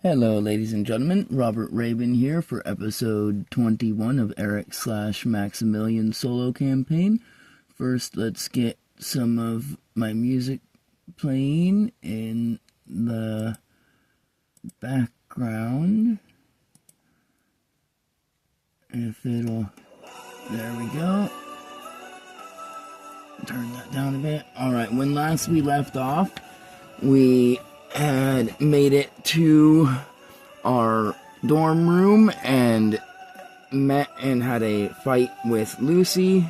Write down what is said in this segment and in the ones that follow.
Hello, ladies and gentlemen. Robert Rabin here for episode 21 of Eric/Maximilian solo campaign. First, let's get some of my music playing in the background. If it'll... There we go. Turn that down a bit. Alright, when last we left off, we had made it to our dorm room and met and had a fight with Lucy.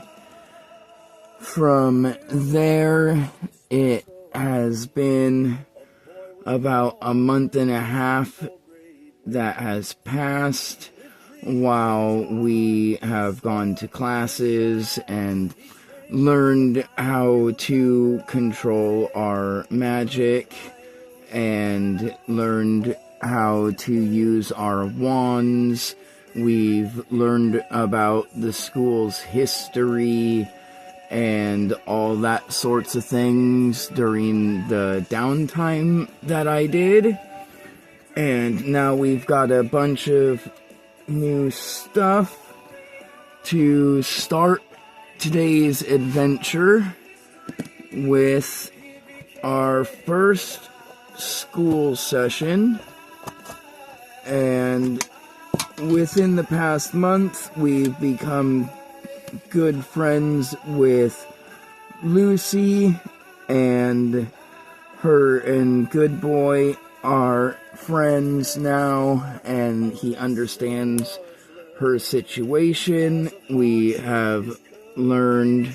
From there, it has been about a month and a half that has passed while we have gone to classes and learned how to control our magic and learned how to use our wands. We've learned about the school's history and all that sorts of things during the downtime that I did. And now we've got a bunch of new stuff to start today's adventure with our first school session. And within the past month, we've become good friends with Lucy, and her and Good Boy are friends now, and he understands her situation. We have learned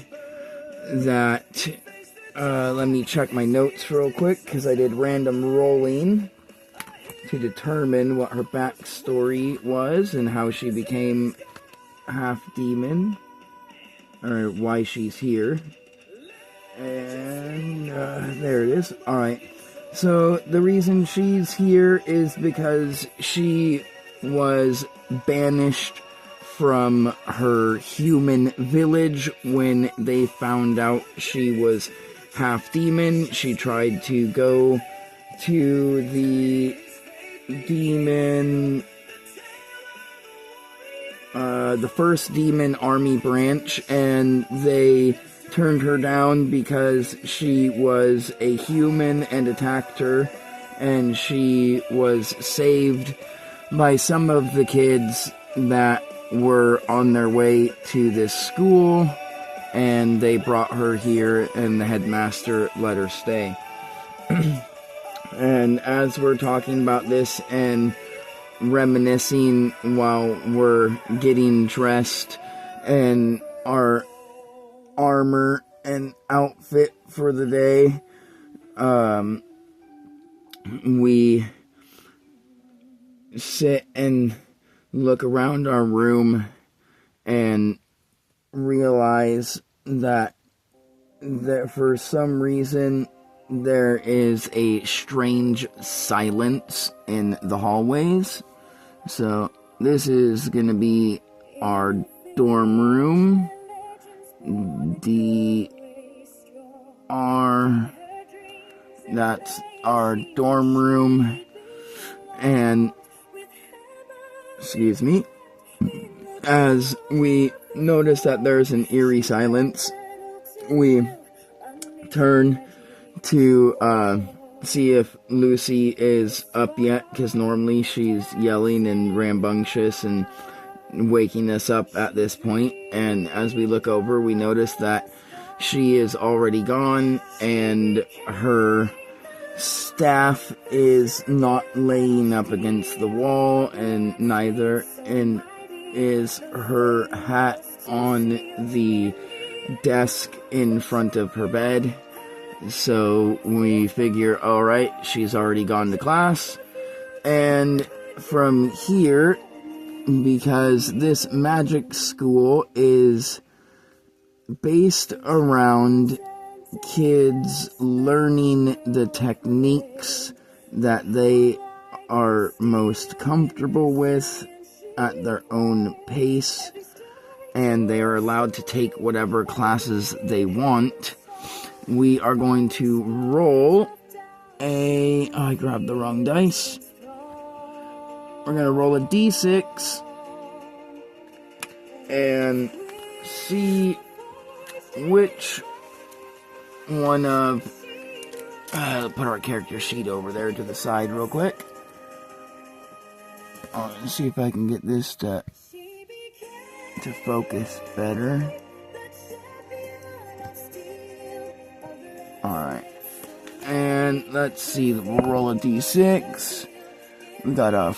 that, let me check my notes real quick, because I did random rolling to determine what her backstory was and how she became half demon, or why she's here. And there it is. Alright, so the reason she's here is because she was banished from her human village when they found out she was half demon. She tried to go to the demon, the first demon army branch, and they turned her down because she was a human and attacked her, and she was saved by some of the kids that were on their way to this school, and they brought her here, and the headmaster let her stay. And as we're talking about this and reminiscing while we're getting dressed and our armor and outfit for the day, we sit and look around our room and realize that for some reason there is a strange silence in the hallways. So this is gonna be our dorm room. That's our dorm room. And excuse me, as we notice that there's an eerie silence, we turn to see if Lucy is up yet, because normally she's yelling and rambunctious and waking us up at this point. And as we look over, we notice that she is already gone, and her staff is not laying up against the wall, and neither is her hat on the desk in front of her bed. So we figure, alright, she's already gone to class. And from here, because this magic school is based around kids learning the techniques that they are most comfortable with at their own pace, and they are allowed to take whatever classes they want, we are going to roll a... I grabbed the wrong dice. we're going to roll a d6 and see which one of... put our character sheet over there to the side real quick. Let's see if I can get this to focus better. Alright. And let's see, we'll roll a d6. We got a...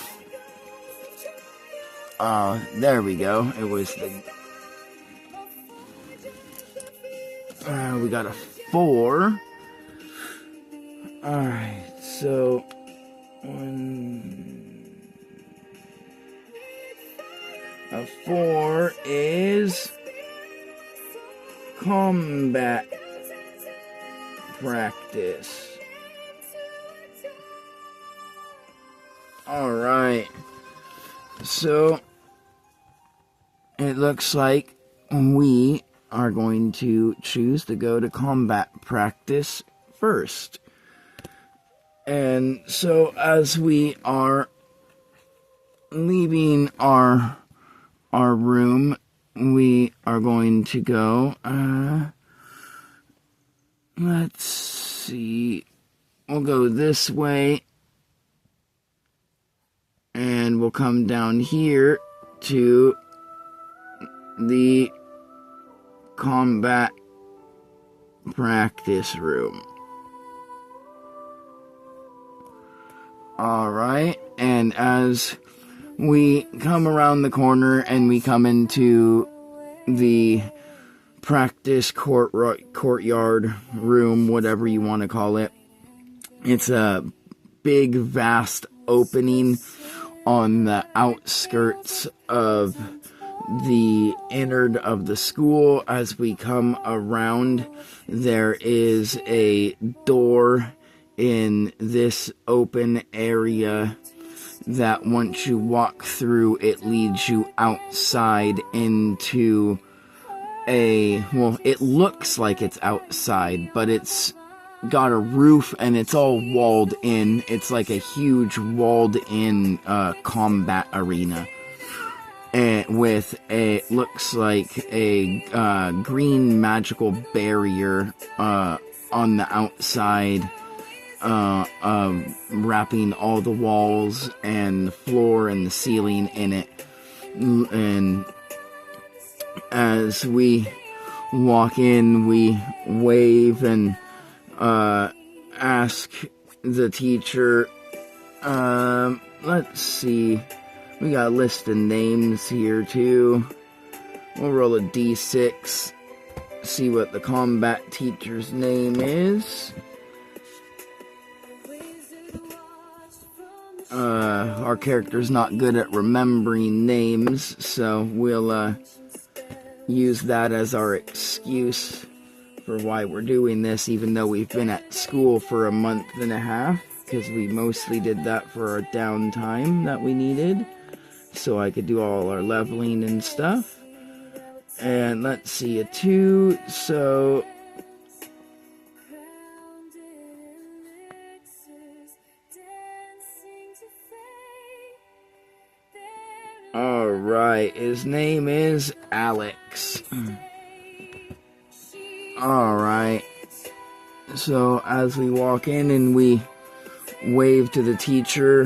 there we go. It was the... we got a 4. Alright, so... A 4 is... combat practice. Alright. So, it looks like we are going to choose to go to combat practice first. And so, as we are leaving our room, we are going to go, let's see, we'll go this way, and we'll come down here to the combat practice room. Alright, and as we come around the corner and we come into the practice courtyard room, whatever you want to call it. It's a big, vast opening on the outskirts of the innard of the school. As we come around, there is a door in this open area that once you walk through, it leads you outside into well, it looks like it's outside, but it's got a roof and it's all walled in. It's like a huge walled in combat arena. And with looks like a green magical barrier on the outside, wrapping all the walls and the floor and the ceiling in it. And as we walk in, we wave and ask the teacher, let's see, we got a list of names here too. We'll roll a d6, see what the combat teacher's name is. Our character's not good at remembering names, so we'll use that as our excuse for why we're doing this, even though we've been at school for a month and a half, because we mostly did that for our downtime that we needed, so I could do all our leveling and stuff. And let's see, a 2, so... Alright, his name is Alex. Alright. So, as we walk in and we wave to the teacher,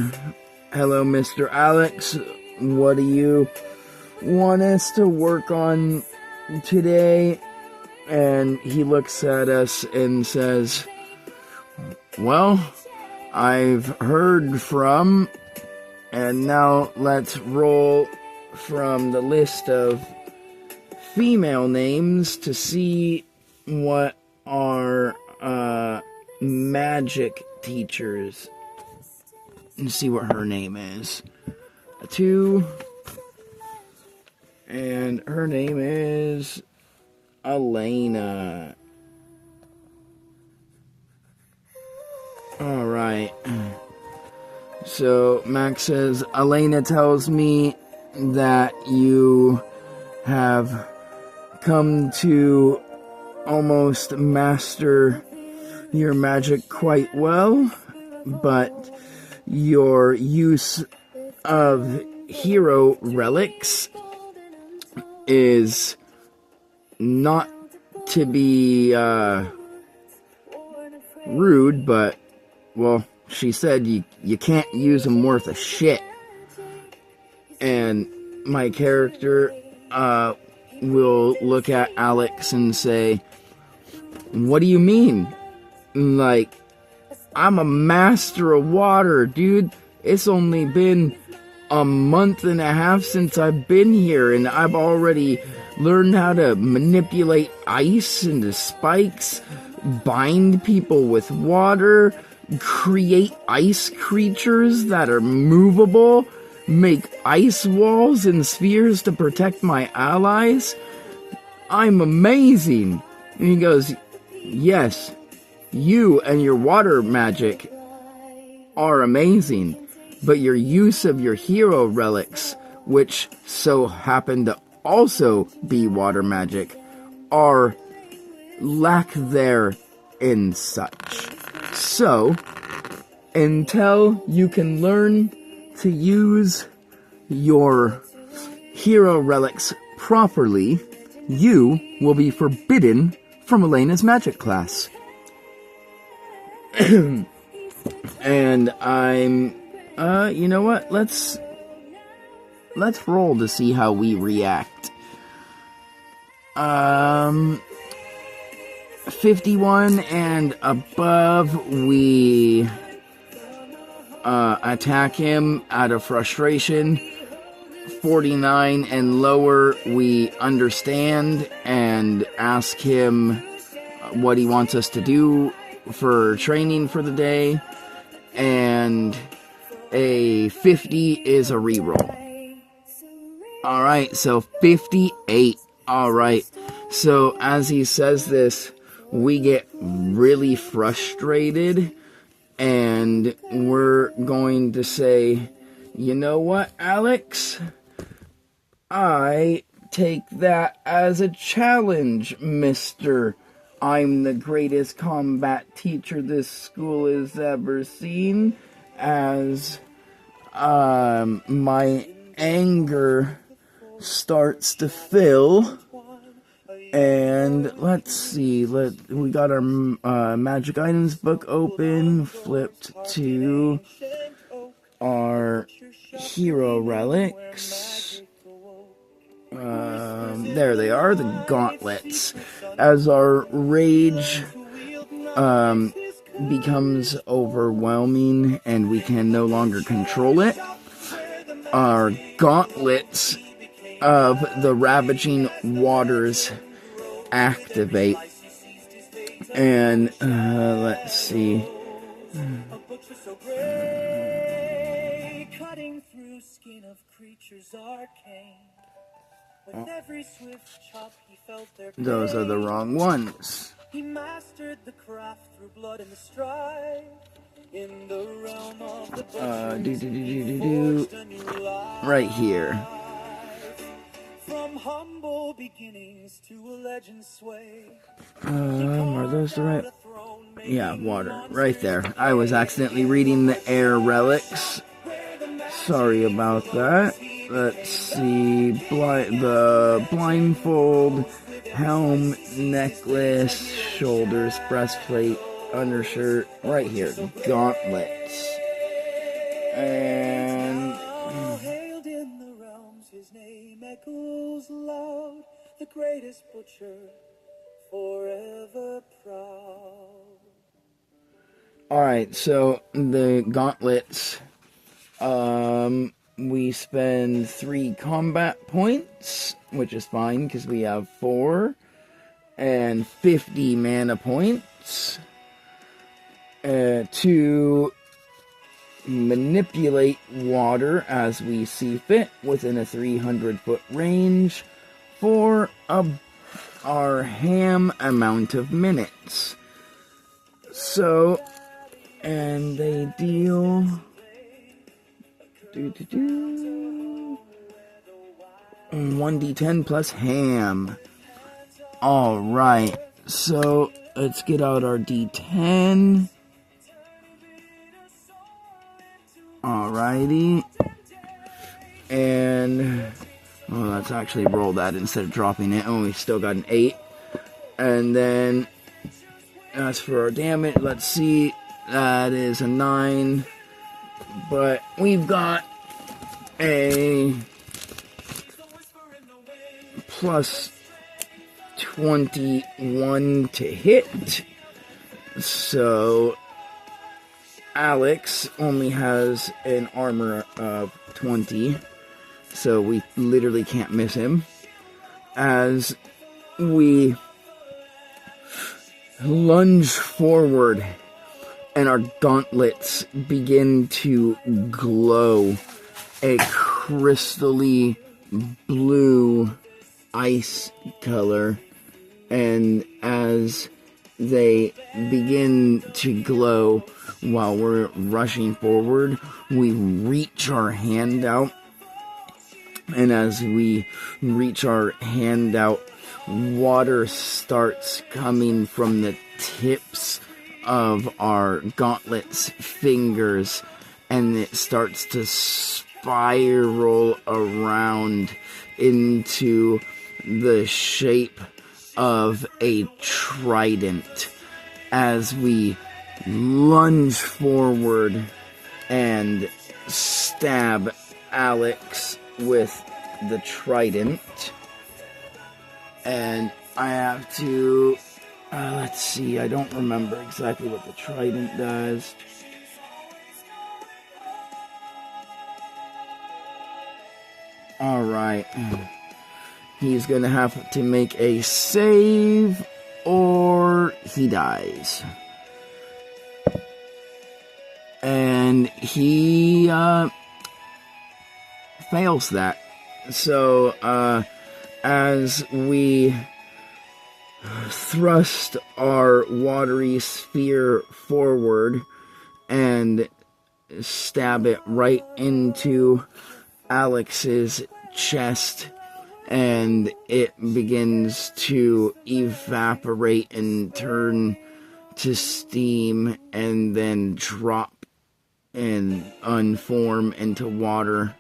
hello, Mr. Alex, what do you want us to work on today? And he looks at us and says, well, I've heard from... And now let's roll from the list of female names to see what our magic teachers, and see what her name is. A 2, and her name is Elena. Alright. So, Max says, Elena tells me that you have come to almost master your magic quite well, but your use of hero relics is not to be rude, but, well, she said you can't use them worth a shit. And my character will look at Alex and say, what do you mean? Like, I'm a master of water, dude. It's only been a month and a half since I've been here, and I've already learned how to manipulate ice into spikes, bind people with water, create ice creatures that are movable, make ice walls and spheres to protect my allies. I'm amazing. And he goes, yes, you and your water magic are amazing, but your use of your hero relics, which so happen to also be water magic, are lack therein such. So, until you can learn to use your hero relics properly, you will be forbidden from Elena's magic class. And I'm, you know what? Let's roll to see how we react. 51 and above, we attack him out of frustration. 49 and lower, we understand and ask him what he wants us to do for training for the day. And a 50 is a reroll. Alright, so 58. Alright, so as he says this, we get really frustrated, and we're going to say, you know what, Alex? I take that as a challenge, mister. I'm the greatest combat teacher this school has ever seen, as my anger starts to fill. And let's see, we got our magic items book open, flipped to our hero relics. There they are, the gauntlets. As our rage becomes overwhelming and we can no longer control it, our gauntlets of the ravaging waters activate. And let's see. Cutting through skin of creatures arcane. With every swift chop he felt their pain. Those are the wrong ones. He mastered the craft through blood and strife. In the realm of the right here. From humble beginnings to a legend sway. Are those the right? Yeah, water. Right there. I was accidentally reading the air relics. Sorry about that. Let's see. The blindfold, helm, necklace, shoulders, breastplate, undershirt. Right here. Gauntlets. And hailed in the realms, his name echoes loud. The greatest butcher, forever proud. Alright, so the gauntlets, we spend 3 combat points, which is fine because we have 4, and 50 mana points to manipulate water as we see fit within a 300-foot range for our ham amount of minutes. So, and they deal 1d10 plus ham. Alright, so let's get out our d10. Alrighty. And well, let's actually roll that instead of dropping it. Oh, we still got an 8. And then as for our damage, let's see, that is a 9. But we've got a plus 21 to hit. So Alex only has an armor of 20. So we literally can't miss him. As we lunge forward and our gauntlets begin to glow a crystally blue ice color, and as they begin to glow while we're rushing forward, we reach our hand out, and as we reach our hand out, water starts coming from the tips of our gauntlets' fingers, and it starts to spiral around into the shape of a trident as we lunge forward and stab Alex with the trident. And I have to, let's see, I don't remember exactly what the trident does. Alright. He's gonna have to make a save, or he dies. And he, fails that. So, as we thrust our watery sphere forward and stab it right into Alex's chest, and it begins to evaporate and turn to steam and then drop and unform into water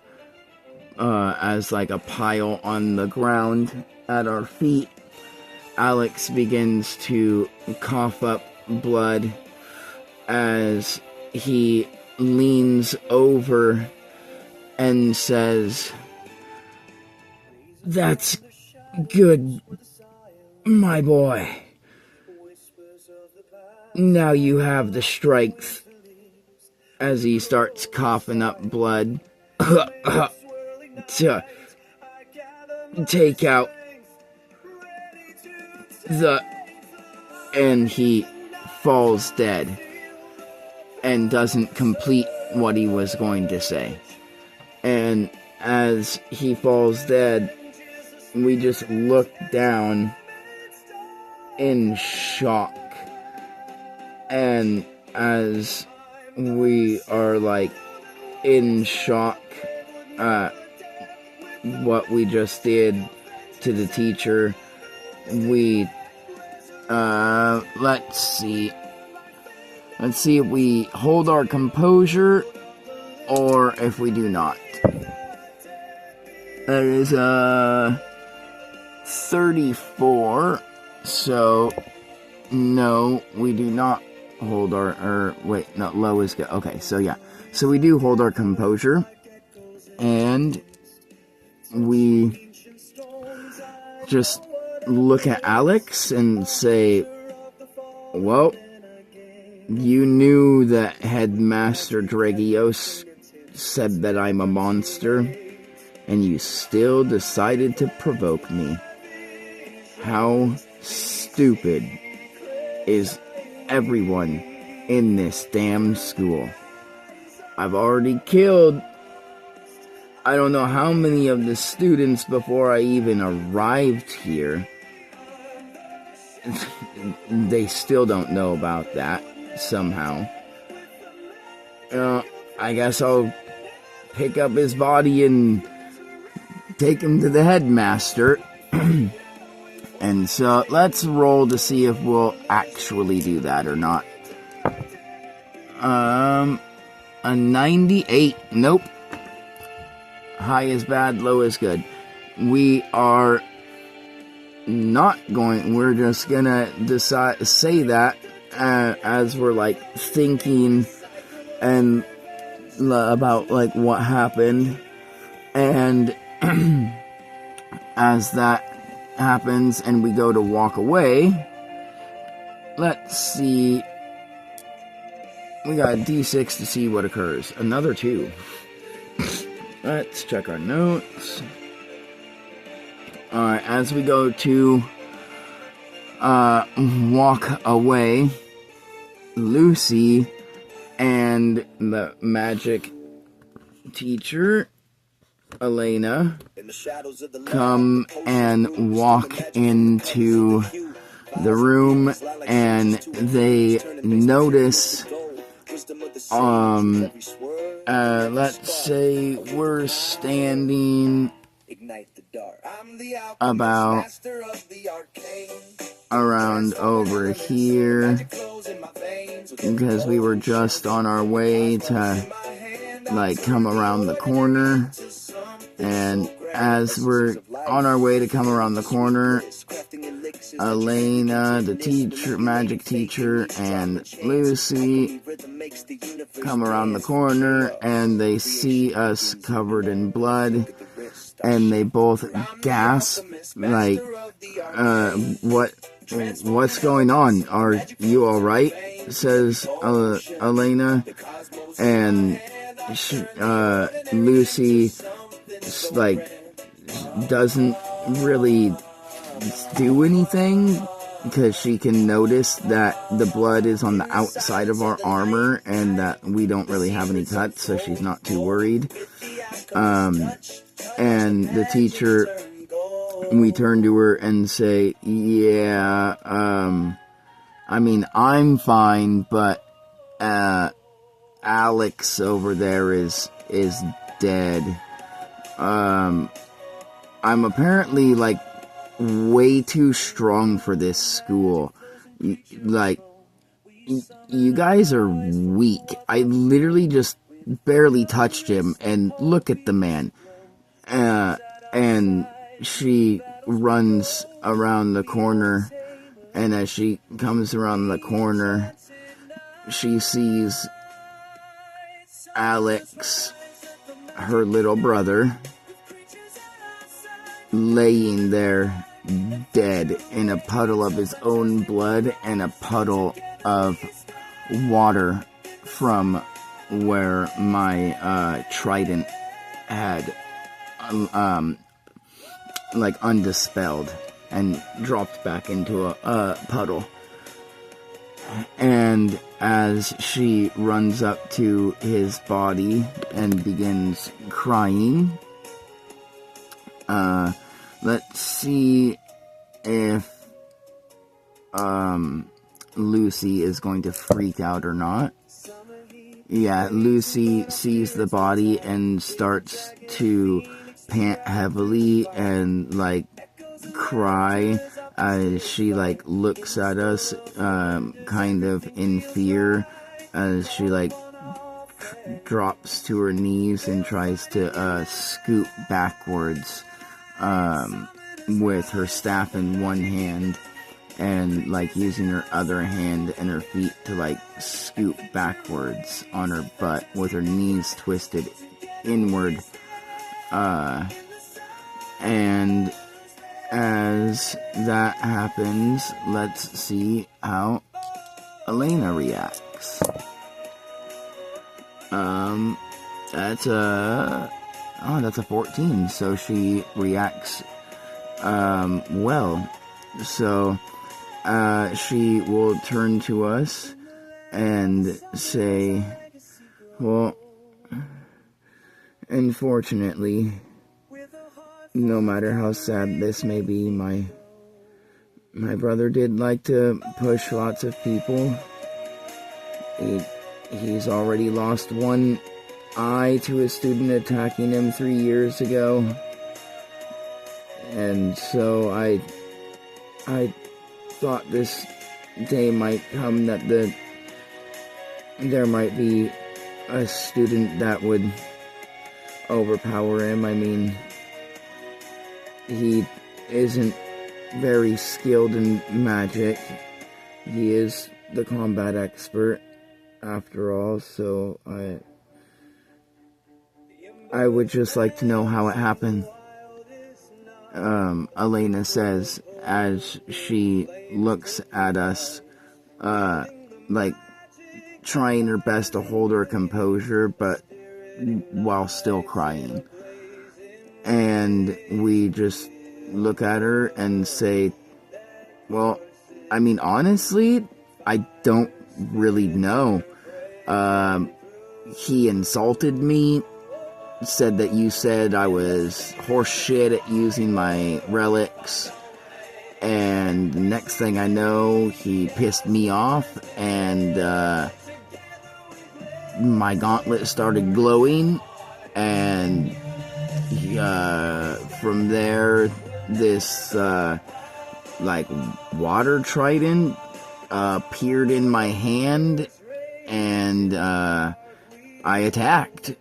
as like a pile on the ground at our feet. Alex begins to cough up blood as he leans over and says, "That's good, my boy. Now you have the strength," as he starts coughing up blood, to take out and he falls dead and doesn't complete what he was going to say. And as he falls dead, we just look down in shock. And as we are like in shock at what we just did to the teacher, we let's see if we hold our composure or if we do not. That is 34, so no, we do not hold our, wait, no, low is good. Okay, so yeah, so we do hold our composure, and we just look at Alex and say, well, you knew that Headmaster Dragios said that I'm a monster, and you still decided to provoke me. How stupid is everyone in this damn school. I've already killed I don't know how many of the students before I even arrived here. They still don't know about that somehow. I guess I'll pick up his body and take him to the headmaster. And so let's roll to see if we'll actually do that or not. A 98. Nope. high is bad, low is good. We are not going, we're just gonna say that as we're like thinking and about like what happened, and as that happens and we go to walk away, let's see, we got a d6 to see what occurs. Another 2. Let's check our notes. Alright, as we go to walk away, Lucy and the magic teacher, Elena, come and walk into the room, and they notice, let's say we're standing about around over here, because we were just on our way to like come around the corner, and as we're on our way to come around the corner, Elena, the teacher, magic teacher, and Lucy come around the corner, and they see us covered in blood, and they both gasp, like, what's going on? Are you alright? Says Elena, and Lucy, like, doesn't really do anything, because she can notice that the blood is on the outside of our armor, and that we don't really have any cuts, so she's not too worried. And the teacher, we turn to her and say, yeah, I mean, I'm fine, but, Alex over there is dead. I'm apparently, like, way too strong for this school. Like, you guys are weak. I literally just barely touched him, and look at the man. And she runs around the corner, and as she comes around the corner, she sees Alex, her little brother, laying there dead in a puddle of his own blood and a puddle of water from where my trident had like undispelled and dropped back into a puddle. And as she runs up to his body and begins crying, let's see if Lucy is going to freak out or not. Yeah, Lucy sees the body and starts to pant heavily and like cry as she like looks at us kind of in fear, as she like drops to her knees and tries to scoot backwards with her staff in one hand, and like using her other hand and her feet to like scoot backwards on her butt with her knees twisted inward. And as that happens, let's see how Elena reacts. That's a 14, so she reacts well. So she will turn to us and say, well, unfortunately, no matter how sad this may be, my brother did like to push lots of people. He's already lost one eye to a student attacking him 3 years ago. And so I thought this day might come that there might be a student that would overpower him. I mean, he isn't very skilled in magic. He is the combat expert, after all, so I would just like to know how it happened. Elena says as she looks at us, like trying her best to hold her composure, but while still crying. And we just look at her and say, well, I mean, honestly, I don't really know. He insulted me, said that you said I was horse shit at using my relics, and the next thing I know, he pissed me off, and my gauntlet started glowing, and from there, this like water trident appeared in my hand, and I attacked,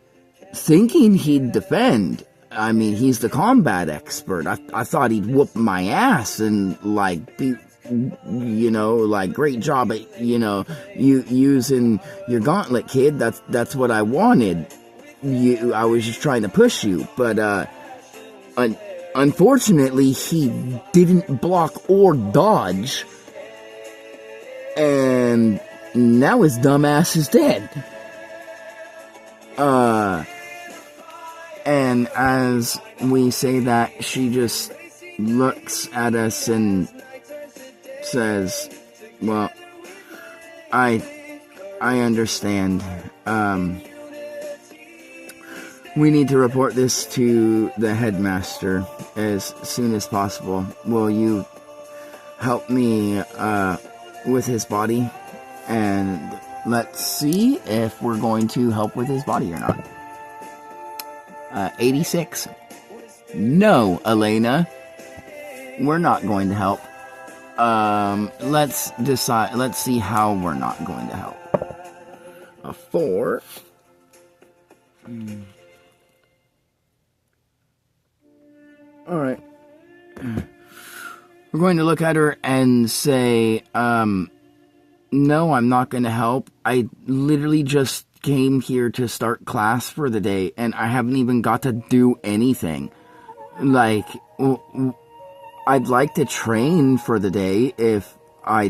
thinking he'd defend. I mean, he's the combat expert. I thought he'd whoop my ass and, like, be, you know, like, great job at, you know, you using your gauntlet, kid. That's what I wanted. I was just trying to push you, but unfortunately, he didn't block or dodge, and now his dumb ass is dead. And as we say that, she just looks at us and says, well, I understand. We need to report this to the headmaster as soon as possible. Will you help me with his body? And let's see if we're going to help with his body or not. 86. No, Elena. We're not going to help. Let's decide. Let's see how we're not going to help. A 4. Alright. We're going to look at her and say, no, I'm not going to help. I literally just came here to start class for the day, and I haven't even got to do anything. Like, I'd like to train for the day if I,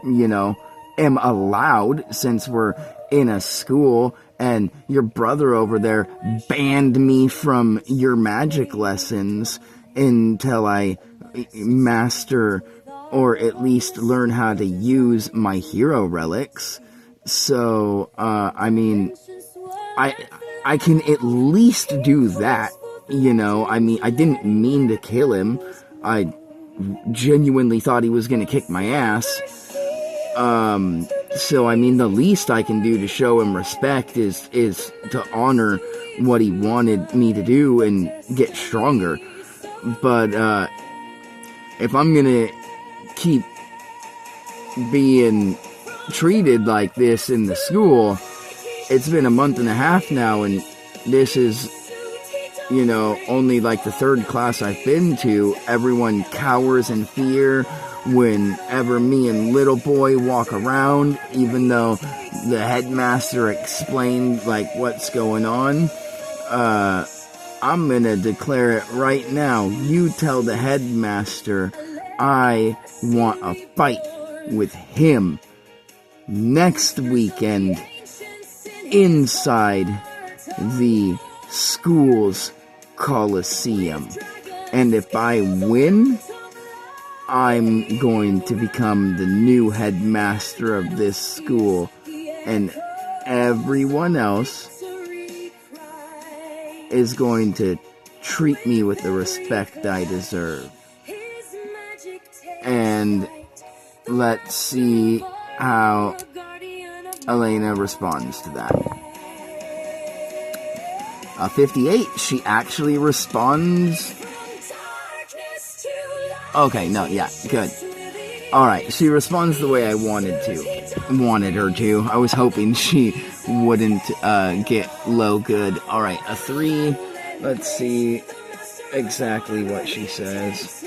you know, am allowed, since we're in a school, and your brother over there banned me from your magic lessons until I master, or at least learn how to use my hero relics. So, I mean, I can at least do that, you know. I mean, I didn't mean to kill him. I genuinely thought he was gonna kick my ass. So, I mean, the least I can do to show him respect is to honor what he wanted me to do and get stronger. But, if I'm gonna keep being treated like this in the school, it's been a month and a half now, and this is, you know, only like the 3rd class I've been to. Everyone cowers in fear whenever me and little boy walk around, even though the headmaster explained, like, what's going on. I'm gonna declare it right now. You tell the headmaster I want a fight with him next weekend inside the school's Coliseum. And if I win, I'm going to become the new headmaster of this school, and everyone else is going to treat me with the respect I deserve. And let's see how Elena responds to that. 58, she actually responds. Okay, no, yeah, good. Alright, she responds the way I wanted her to. I was hoping she wouldn't get low good. Alright, a 3 let's see exactly what she says,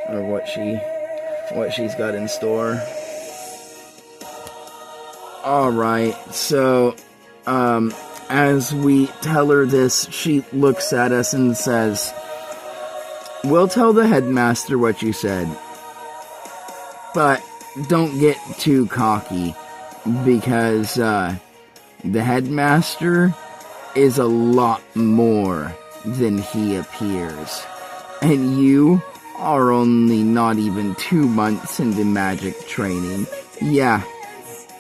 or what she's got in store. Alright, so, as we tell her this, she looks at us and says, "We'll tell the headmaster what you said, but don't get too cocky, because, the headmaster is a lot more than he appears, and you are only not even 2 months into magic training. Yeah,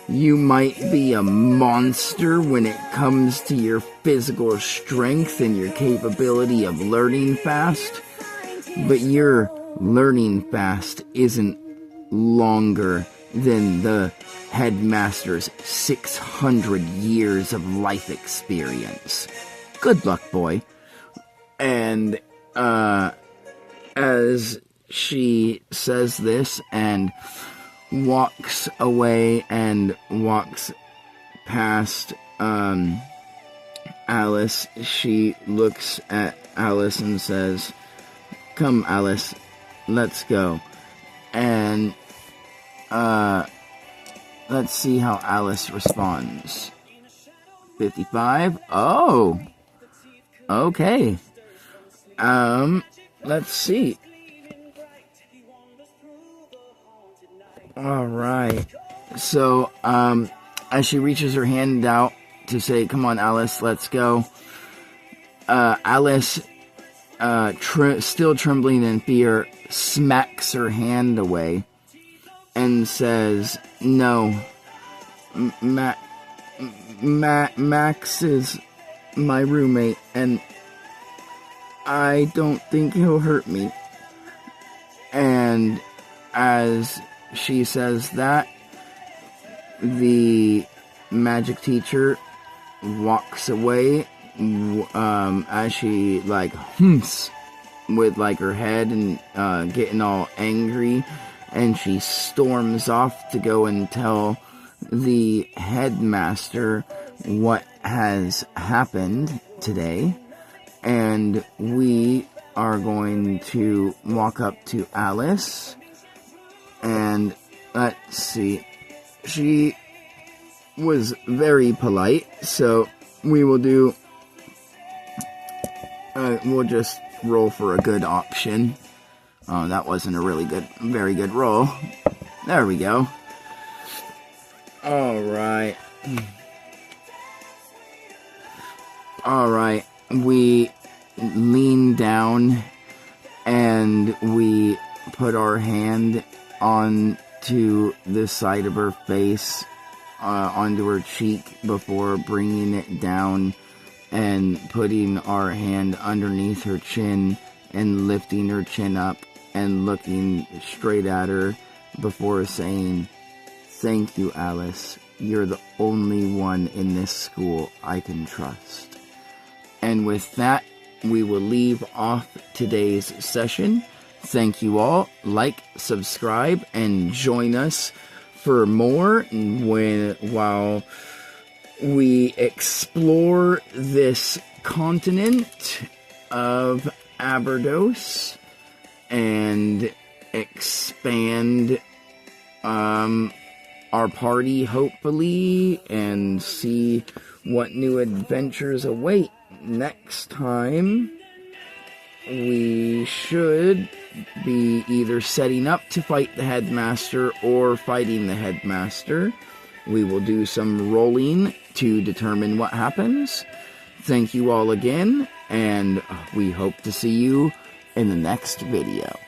you might be a monster when it comes to your physical strength and your capability of learning fast, but your learning fast isn't longer than the headmaster's 600 years of life experience. Good luck, boy." And, as she says this and walks away and walks past, Alice, she looks at Alice and says, "Come, Alice, let's go." And, let's see how Alice responds. 55? Oh! Okay. Let's see. Alright. So, as she reaches her hand out to say, "Come on, Alice, let's go," Alice, still trembling in fear, smacks her hand away and says, "No, Max is my roommate, and I don't think he'll hurt me." And as she says that, the magic teacher walks away, as she, like, humps with, like, her head and, getting all angry, and she storms off to go and tell the headmaster what has happened today. And we are going to walk up to Alice, and let's see, she was very polite, so we will do, we'll just roll for a good option. Oh, that wasn't a very good roll. There we go. Alright. Alright, we lean down and we put our hand onto the side of her face, onto her cheek, before bringing it down and putting our hand underneath her chin and lifting her chin up and looking straight at her before saying, "Thank you, Alice. You're the only one in this school I can trust." And with that, we will leave off today's session. Thank you all. Like, subscribe, and join us for more while we explore this continent of Aberdos and expand our party, hopefully, and see what new adventures await. Next time, we should be either setting up to fight the headmaster or fighting the headmaster. We will do some rolling to determine what happens. Thank you all again, and we hope to see you in the next video.